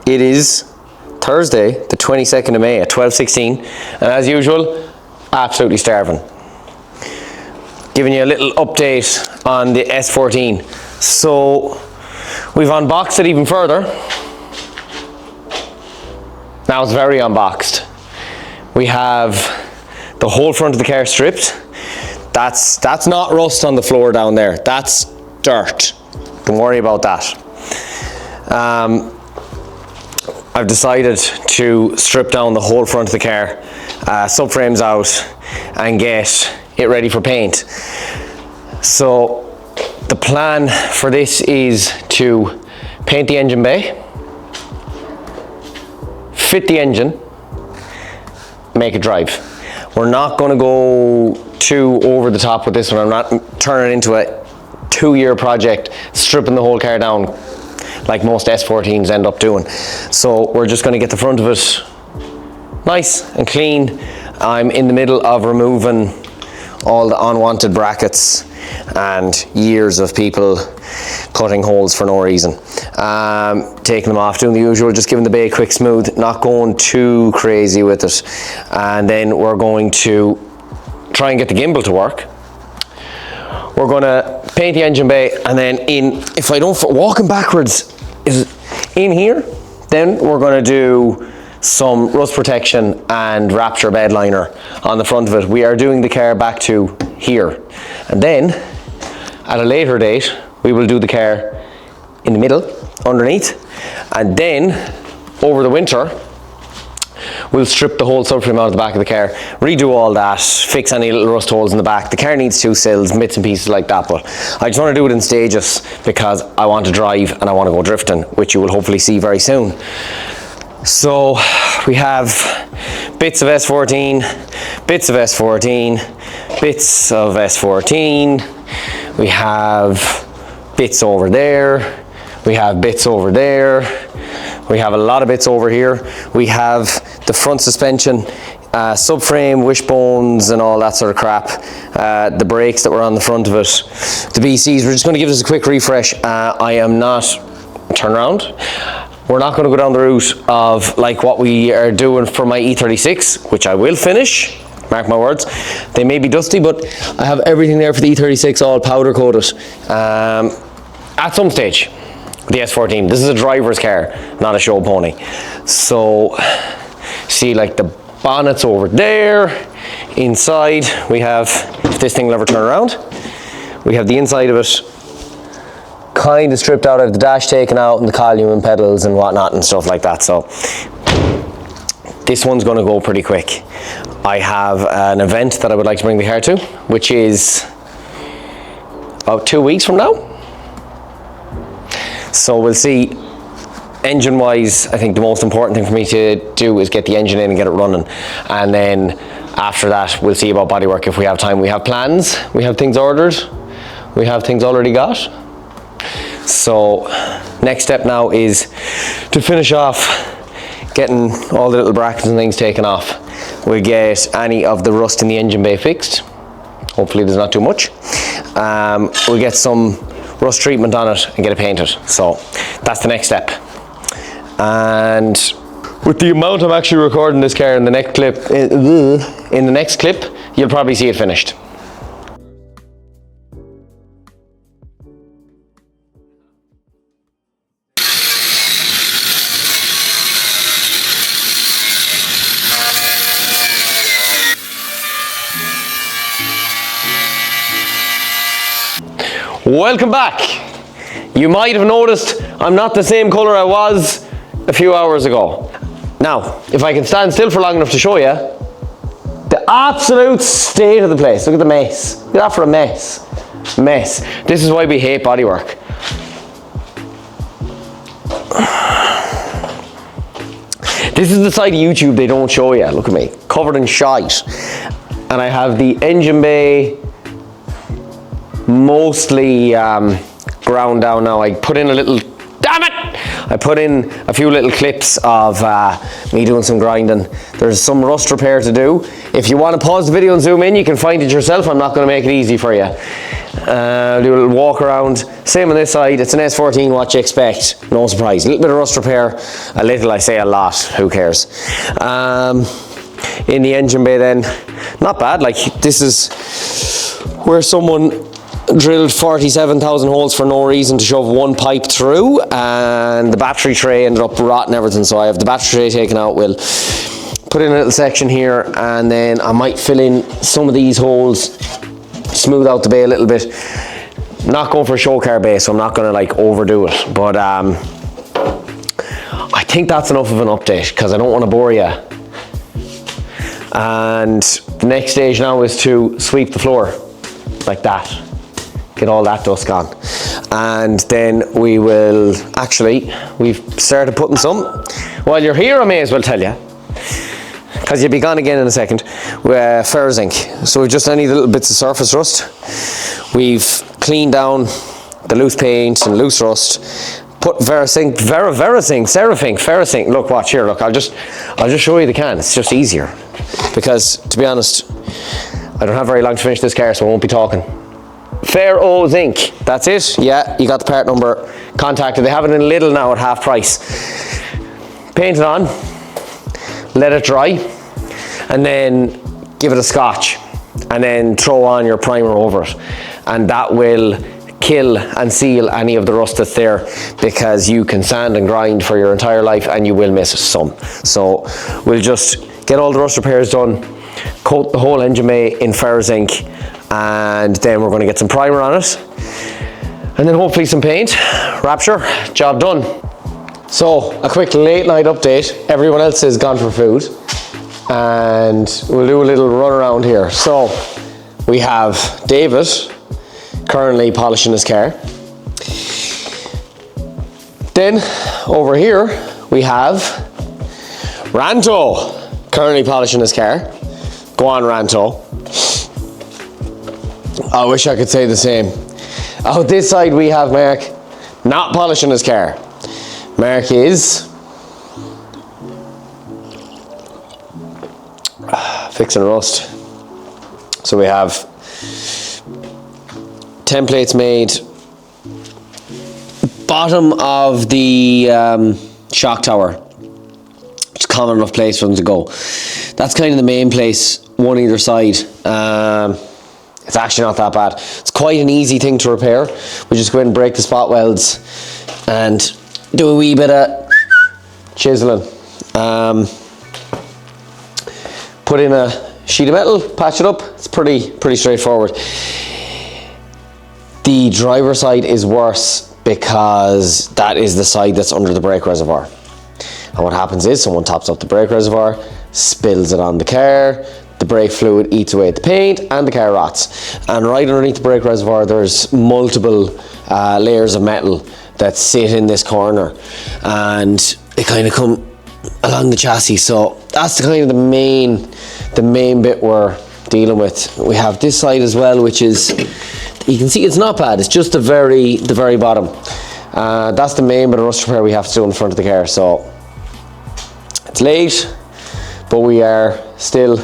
It is Thursday, the 22nd of May at 12:16, and as usual, absolutely starving. Giving you a little update on the S14. So, we've unboxed it even further. Now it's very unboxed. We have the whole front of the car stripped. That's not rust on the floor down there. That's dirt. Don't worry about that. I've decided to strip down the whole front of the car, subframes out, and get it ready for paint. So the plan for this is to paint the engine bay, fit the engine, make it drive. We're not going to go too over the top with this one. I'm not turning it into a 2-year project, stripping the whole car down like most S14s end up doing. So we're just going to get the front of it nice and clean. I'm in the middle of removing all the unwanted brackets and years of people cutting holes for no reason. Taking them off, doing the usual, just giving the bay a quick smooth, not going too crazy with it. And then we're going to try and get the gimbal to work. We're going to paint the engine bay, and then if I don't, walking backwards is in here, then we're going to do some rust protection and Rapture bed liner on the front of it. We are doing the car back to here, and then at a later date we will do the car in the middle underneath, and then over the winter we'll strip the whole subframe out of the back of the car, redo all that, fix any little rust holes in the back. The car needs 2 sills, bits and pieces like that, but I just want to do it in stages because I want to drive and I want to go drifting, which you will hopefully see very soon. So we have bits of S14, bits of S14, bits of S14, we have bits over there, we have bits over there, we have a lot of bits over here. We have the front suspension, subframe, wishbones and all that sort of crap, the brakes that were on the front of it, the BCs. We're just going to give this a quick refresh. I am not, turn around, we're not going to go down the route of like what we are doing for my E36, which I will finish, mark my words. They may be dusty, but I have everything there for the E36 all powder coated at some stage. The S14. This is a driver's car, not a show pony. So, see, like the bonnet's over there. Inside, we have, if this thing will ever turn around, we have the inside of it kind of stripped out. I have the dash taken out and the column and pedals and whatnot and stuff like that. So, this one's going to go pretty quick. I have an event that I would like to bring the car to, which is about 2 weeks from now. So we'll see. Engine wise, I think the most important thing for me to do is get the engine in and get it running, and then after that we'll see about bodywork if we have time. We have plans, we have things ordered, we have things already got. So next step now is to finish off getting all the little brackets and things taken off. We'll get any of the rust in the engine bay fixed. Hopefully there's not too much. We'll get some rust treatment on it and get it painted. So that's the next step. And with the amount I'm actually recording this car in the next clip, you'll probably see it finished. Welcome back. You might have noticed I'm not the same color I was a few hours ago. Now, if I can stand still for long enough to show you the absolute state of the place. Look at the mess. Look at that for a mess. Mess. This is why we hate bodywork. This is the side of YouTube they don't show you. Look at me, covered in shite. And I have the engine bay mostly ground down now. I put in a little, damn it! I put in a few little clips of me doing some grinding. There's some rust repair to do. If you want to pause the video and zoom in, you can find it yourself. I'm not going to make it easy for you. Do a little walk around. Same on this side. It's an S14, what you expect. No surprise. A little bit of rust repair. A little, I say a lot. Who cares? In the engine bay then, not bad. Like, this is where someone drilled 47,000 holes for no reason to shove one pipe through, and the battery tray ended up rotting everything. So I have the battery tray taken out. We'll put in a little section here, and then I might fill in some of these holes, smooth out the bay a little bit. Not going for a show car bay, so I'm not going to like overdo it, but I think that's enough of an update because I don't want to bore you. And the next stage now is to sweep the floor like that, get all that dust gone, and then we will we've started putting some. While you're here, I may as well tell you, because you'll be gone again in a second, ferrous zinc. So we've just any little bits of surface rust. We've cleaned down the loose paint and loose rust. Put ferrous zinc. Look, watch here. Look, I'll just show you the can. It's just easier, because to be honest, I don't have very long to finish this car, so I won't be talking. Ferrous zinc. That's it. Yeah, you got the part number. Contact it. They have it in Lidl now at half price. Paint it on. Let it dry, and then give it a scotch, and then throw on your primer over it, and that will kill and seal any of the rust that's there, because you can sand and grind for your entire life and you will miss some. So we'll just get all the rust repairs done, coat the whole engine bay in ferrous zinc, and then we're going to get some primer on it, and then hopefully some paint. Rapture, job done. So a quick late night update. Everyone else has gone for food, and we'll do a little run around here. So we have David currently polishing his car. Then over here we have Ranto currently polishing his car. Go on, Ranto. I wish I could say the same. Out this side we have Mark not polishing his car. Mark is fixing rust. So we have templates made. Bottom of the shock tower. It's a common enough place for them to go. That's kind of the main place, one either side. It's actually not that bad. It's quite an easy thing to repair. We just go in and break the spot welds and do a wee bit of chiseling. Put in a sheet of metal, patch it up. It's pretty straightforward. The driver's side is worse because that is the side that's under the brake reservoir. And what happens is someone tops up the brake reservoir, spills it on the car, the brake fluid eats away at the paint, and the car rots. And right underneath the brake reservoir there's multiple layers of metal that sit in this corner, and they kind of come along the chassis. So that's the kind of the main bit we're dealing with. We have this side as well, which is, you can see it's not bad. It's just the very bottom. That's the main bit of rust repair we have to do in front of the car. So it's late, but we are still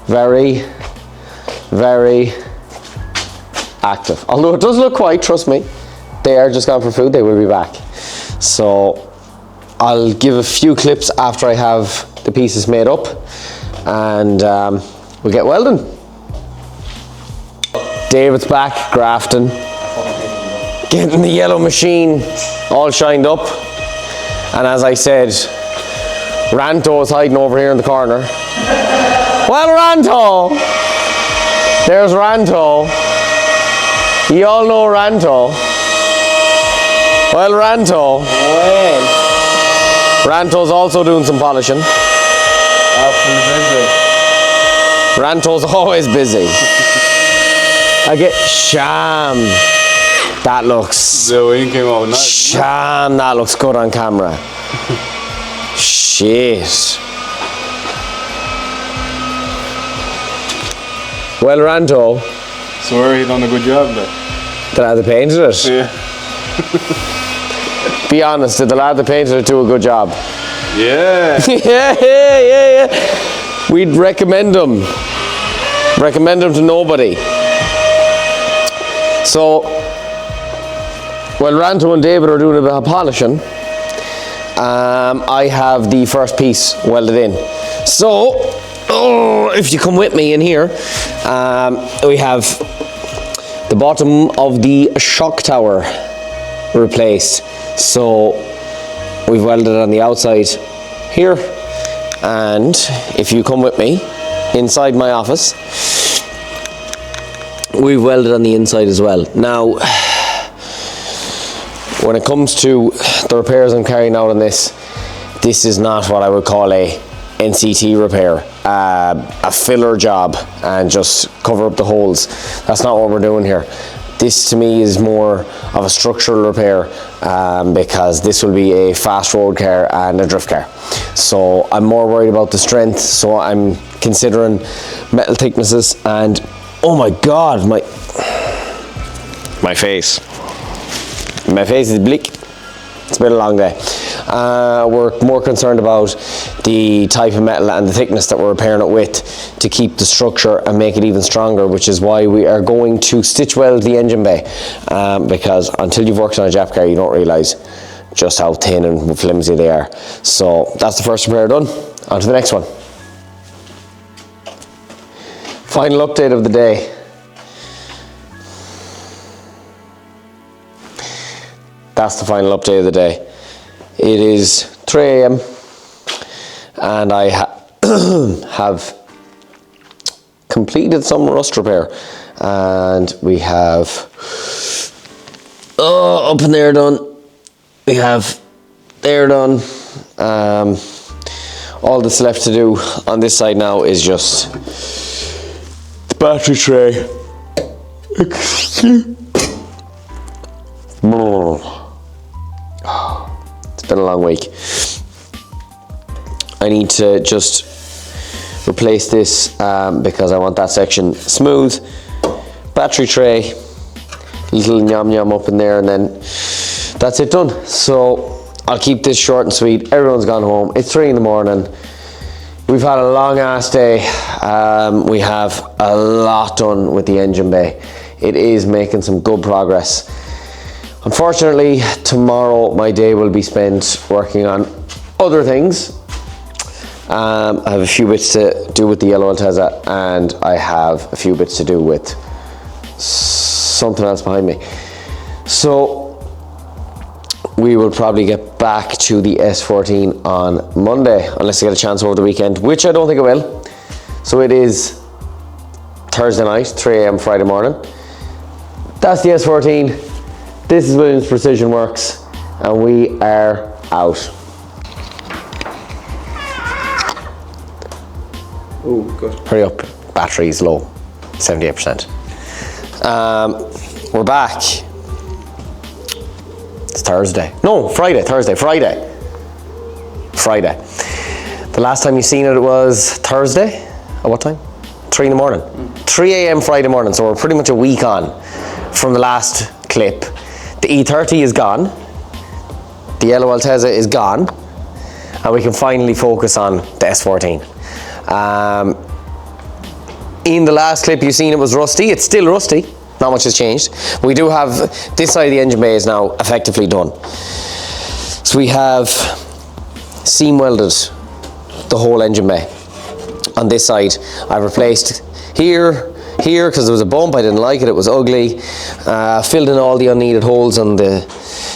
very active. Although it does look quiet, trust me. They are just gone for food. They will be back. So I'll give a few clips after I have the pieces made up, and we'll get welding. David's back, grafting, getting the yellow machine all shined up, and as I said, Ranto is hiding over here in the corner. Well, Ranto! There's Ranto. You all know Ranto. Well, Ranto. Well. Ranto's also doing some polishing. Busy. Ranto's always busy. I get sham. That looks. The wing came out nice. Sham. That looks good on camera. Shit. Well, Ranto. Swear he done a good job there. Did I have to paint it? Yeah. Be honest, did the lad that painted it do a good job? Yeah. yeah. We'd recommend them. Recommend them to nobody. So, while Ranto and David are doing a bit of polishing, I have the first piece welded in. So, if you come with me in here, we have the bottom of the shock tower replaced. So we've welded it on the outside here, and if you come with me inside my office, we've welded on the inside as well. Now, when it comes to the repairs I'm carrying out on this is not what I would call a NCT repair, a filler job and just cover up the holes. That's not what we're doing here. This to me is more of a structural repair, because this will be a fast road car and a drift car. So I'm more worried about the strength, so I'm considering metal thicknesses. And oh my god, my face is bleak. It's been a long day. We're more concerned about the type of metal and the thickness that we're repairing it with to keep the structure and make it even stronger, which is why we are going to stitch weld the engine bay, because until you've worked on a Jap car you don't realise just how thin and flimsy they are. So that's the first repair done. On to the next one. Final update of the day. That's the final update of the day. It is 3 AM and I have completed some rust repair, and we have up and there done, we have there done. All that's left to do on this side now is just the battery tray. It's been a long week. I need to just replace this because I want that section smooth. Battery tray, little yum up in there, and then that's it done. So I'll keep this short and sweet. Everyone's gone home. It's 3 in the morning. We've had a long ass day. We have a lot done with the engine bay. It is making some good progress. Unfortunately, tomorrow my day will be spent working on other things. I have a few bits to do with the yellow Altezza, and I have a few bits to do with something else behind me. So we will probably get back to the S14 on Monday, unless I get a chance over the weekend, which I don't think I will. So it is Thursday night, 3 AM Friday morning. That's the S14. This is Williams Precision Works, and we are out. Oh, good. Hurry up, battery's low, 78%. We're back. It's Thursday. No, Friday. The last time you seen it was Thursday. At what time? 3 in the morning. 3 AM Friday morning, so we're pretty much a week on from the last clip. The E30 is gone. The yellow Altezza is gone. And we can finally focus on the S14. In the last clip you seen it was rusty. It's still rusty. Not much has changed. We do have, this side of the engine bay is now effectively done. So we have seam welded the whole engine bay. On this side, I replaced here, because there was a bump, I didn't like it, it was ugly. Filled in all the unneeded holes on the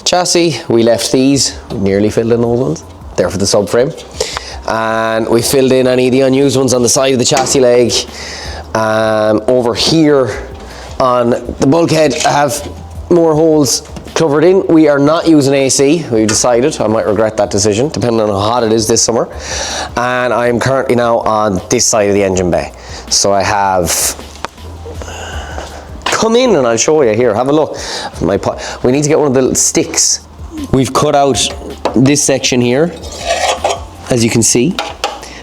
chassis. We left these, nearly filled in those ones, there for the subframe. And we filled in any of the unused ones on the side of the chassis leg. Over here on the bulkhead, I have more holes covered in. We are not using AC, we've decided. I might regret that decision, depending on how hot it is this summer. And I am currently now on this side of the engine bay. So I have, come in and I'll show you here, have a look. We need to get one of the little sticks. We've cut out this section here, as you can see.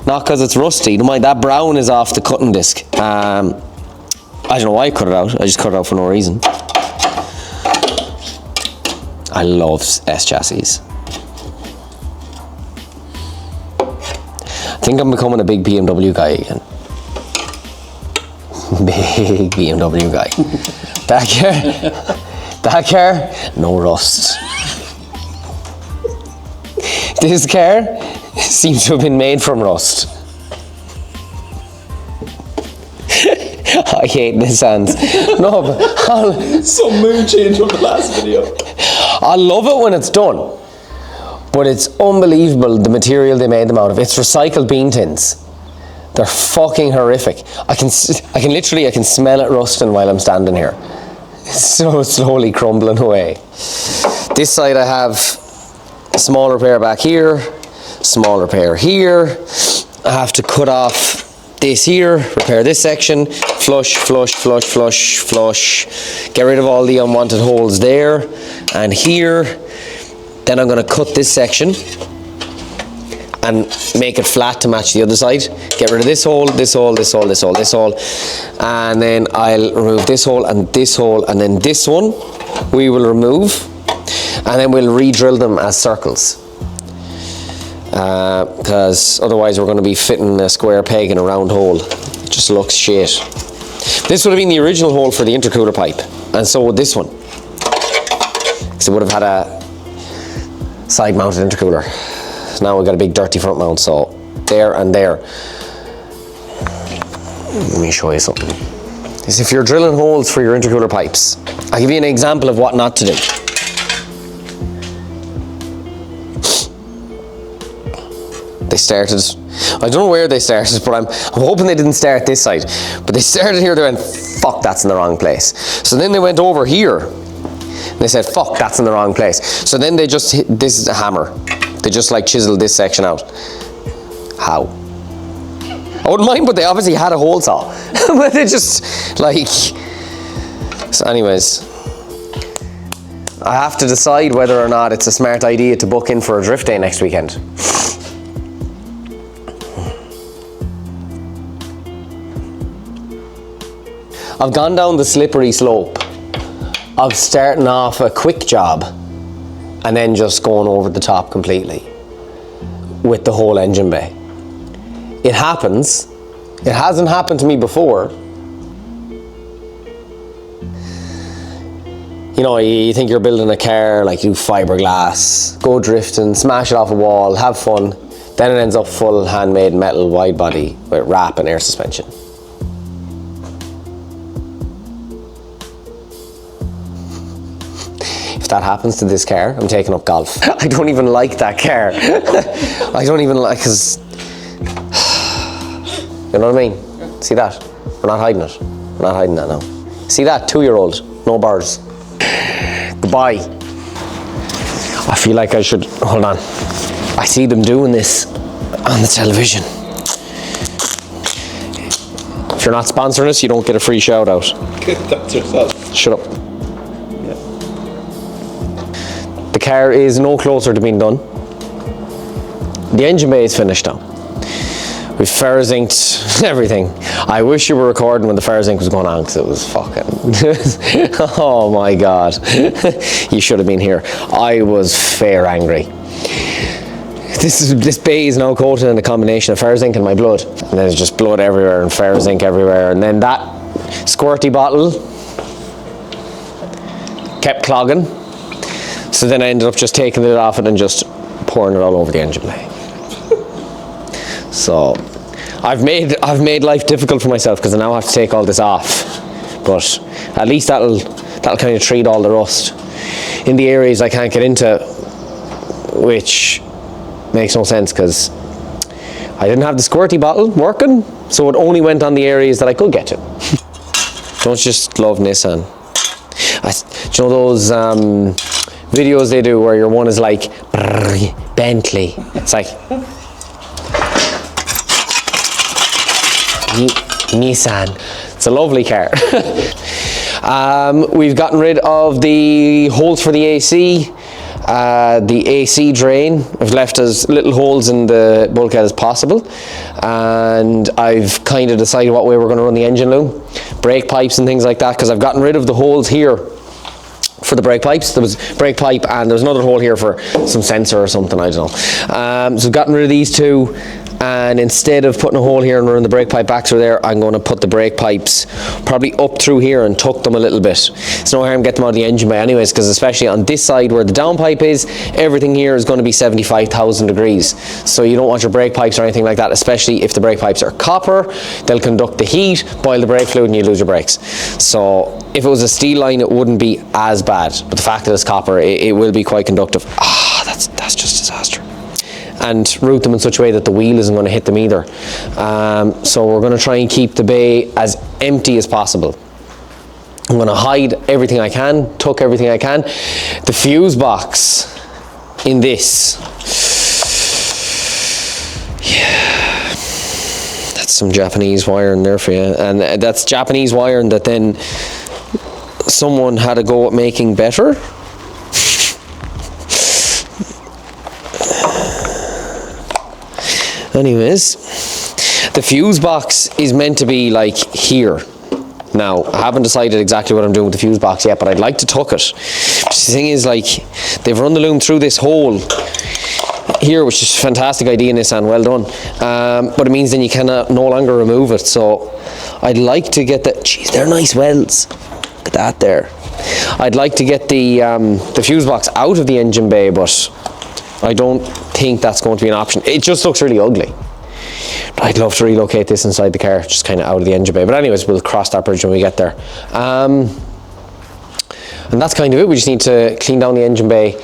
Not because it's rusty, don't mind, that brown is off the cutting disc. I don't know why I cut it out, I just cut it out for no reason. I love S chassis. think I'm becoming a big BMW guy again. Big BMW guy. That car, no rust. This car seems to have been made from rust. I hate Nissans. No, but Some mood change from the last video. I love it when it's done. But it's unbelievable the material they made them out of. It's recycled bean tins. They're fucking horrific. I can smell it rusting while I'm standing here. It's so slowly crumbling away. This side I have a small repair back here, small repair here. I have to cut off this here, repair this section, flush, flush, flush, flush, flush. Get rid of all the unwanted holes there and here. Then I'm going to cut this section and make it flat to match the other side. Get rid of this hole, this hole, this hole, this hole, this hole. And then I'll remove this hole, and then this one we will remove. And then we'll re-drill them as circles. Because otherwise we're going to be fitting a square peg in a round hole. It just looks shit. This would have been the original hole for the intercooler pipe. And so would this one. Because it would have had a side-mounted intercooler. Now we've got a big dirty front mount, so there and there. Let me show you something. Is if you're drilling holes for your intercooler pipes, I'll give you an example of what not to do. They started, I don't know where they started, but I'm hoping they didn't start this side. But they started here, they went, fuck, that's in the wrong place. So then they went over here, and they said, fuck, that's in the wrong place. So then they just hit, this is a hammer. They just like chiseled this section out. How? I wouldn't mind, but they obviously had a hole saw. But they just like, so anyways. I have to decide whether or not it's a smart idea to book in for a drift day next weekend. I've gone down the slippery slope of starting off a quick job and then just going over the top completely with the whole engine bay. It happens. It hasn't happened to me before. You know, you think you're building a car, like you do fiberglass, go drifting, smash it off a wall, have fun. Then it ends up full handmade metal wide body with wrap and air suspension. If that happens to this car, I'm taking up golf. I don't even like that car. I don't even like, because, you know what I mean? See that? We're not hiding it. We're not hiding that now. See that? 2-year-old, no bars. Goodbye. I feel like I should, hold on. I see them doing this on the television. If you're not sponsoring us, you don't get a free shout out. That's yourself. Shut up. The car is no closer to being done. The engine bay is finished now. We've ferrozinked everything. I wish you were recording when the ferrozink was going on, because it was fucking, oh my God. You should have been here. I was fair angry. This bay is now coated in a combination of ferrozink and my blood. And there's just blood everywhere and ferrozink everywhere. And then that squirty bottle kept clogging. So then I ended up just taking it off it and just pouring it all over the engine bay. So I've made life difficult for myself because I now have to take all this off. But at least that'll kind of treat all the rust in the areas I can't get into, which makes no sense because I didn't have the squirty bottle working, so it only went on the areas that I could get to. Don't you just love Nissan? Do you know those videos they do where your one is like Bentley? It's like Nissan. It's a lovely car. We've gotten rid of the holes for the AC. The AC drain, I've left as little holes in the bulkhead as possible, and I've kind of decided what way we're going to run the engine loom, brake pipes and things like that, because I've gotten rid of the holes here for the brake pipes. There was brake pipe and there was another hole here for some sensor or something, I don't know. So I've gotten rid of these two, and instead of putting a hole here and running the brake pipe back through there, I'm going to put the brake pipes probably up through here and tuck them a little bit. It's no harm getting them out of the engine bay anyways, because especially on this side where the downpipe is, everything here is going to be 75,000 degrees. So you don't want your brake pipes or anything like that, especially if the brake pipes are copper. They'll conduct the heat, boil the brake fluid, and you lose your brakes. So if it was a steel line, it wouldn't be as bad, but the fact that it's copper, it will be quite conductive. That's just disaster. And route them in such a way that the wheel isn't going to hit them either. So we're going to try and keep the bay as empty as possible. I'm going to hide everything I can, tuck everything I can. The fuse box in this, yeah, that's some Japanese wiring there for you. And that's Japanese wiring that then someone had a go at making better. Anyways, the fuse box is meant to be like here. Now, I haven't decided exactly what I'm doing with the fuse box yet, but I'd like to tuck it. The thing is, like, they've run the loom through this hole here, which is a fantastic idea, Nissan, well done. But it means then you cannot no longer remove it. So I'd like to get that. Geez, they're nice welds. Look at that there. I'd like to get the fuse box out of the engine bay, but I don't think that's going to be an option. It just looks really ugly. I'd love to relocate this inside the car, just kind of out of the engine bay. But anyways, we'll cross that bridge when we get there. And that's kind of it. We just need to clean down the engine bay,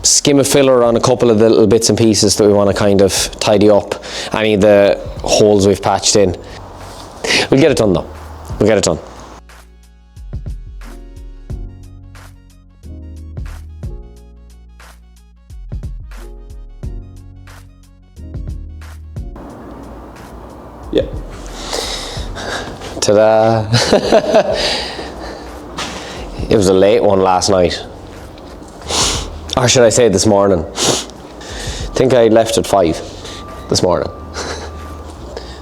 skim a filler on a couple of the little bits and pieces that we want to kind of tidy up. Any of the holes we've patched in. We'll get it done though. We'll get it done. Yeah. Ta-da! It was a late one last night. Or should I say this morning? I think I left at 5 this morning.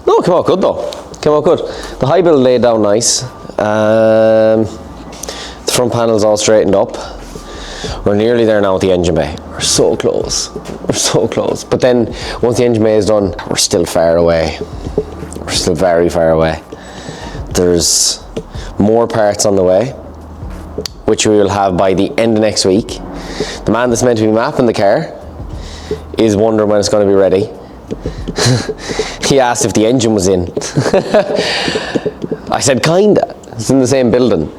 No, it came out good though. Came out good. The high build laid down nice. The front panel's all straightened up. We're nearly there now with the engine bay. We're so close. We're so close. But then once the engine bay is done, we're still far away. We're still very far away. There's more parts on the way, which we will have by the end of next week. The man that's meant to be mapping the car is wondering when it's going to be ready. He asked if the engine was in. I said kinda. It's in the same building.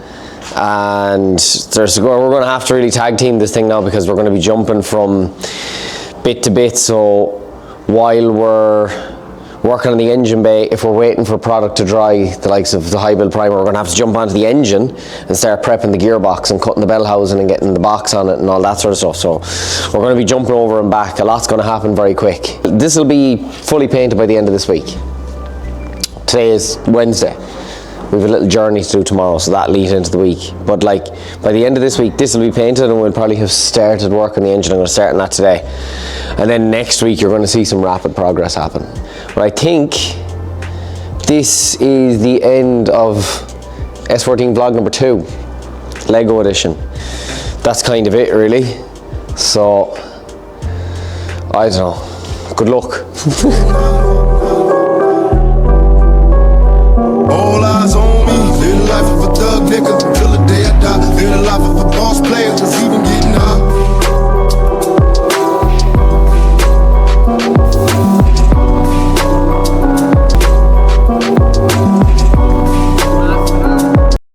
And we're going to have to really tag team this thing now, because we're going to be jumping from bit to bit. So while we're working on the engine bay, if we're waiting for product to dry, the likes of the high build primer, we're going to have to jump onto the engine and start prepping the gearbox and cutting the bell housing and getting the box on it and all that sort of stuff. So we're going to be jumping over and back. A lot's going to happen very quick. This will be fully painted by the end of this week. Today is Wednesday. We have a little journey to do tomorrow, so that leads into the week. But like by the end of this week, this will be painted and we'll probably have started work on the engine. I'm going to start on that today. And then next week, you're going to see some rapid progress happen. But I think this is the end of S14 vlog number 2, Lego edition. That's kind of it, really. So, I don't know. Good luck. All eyes on me, live life of a thug nigga till the day I die.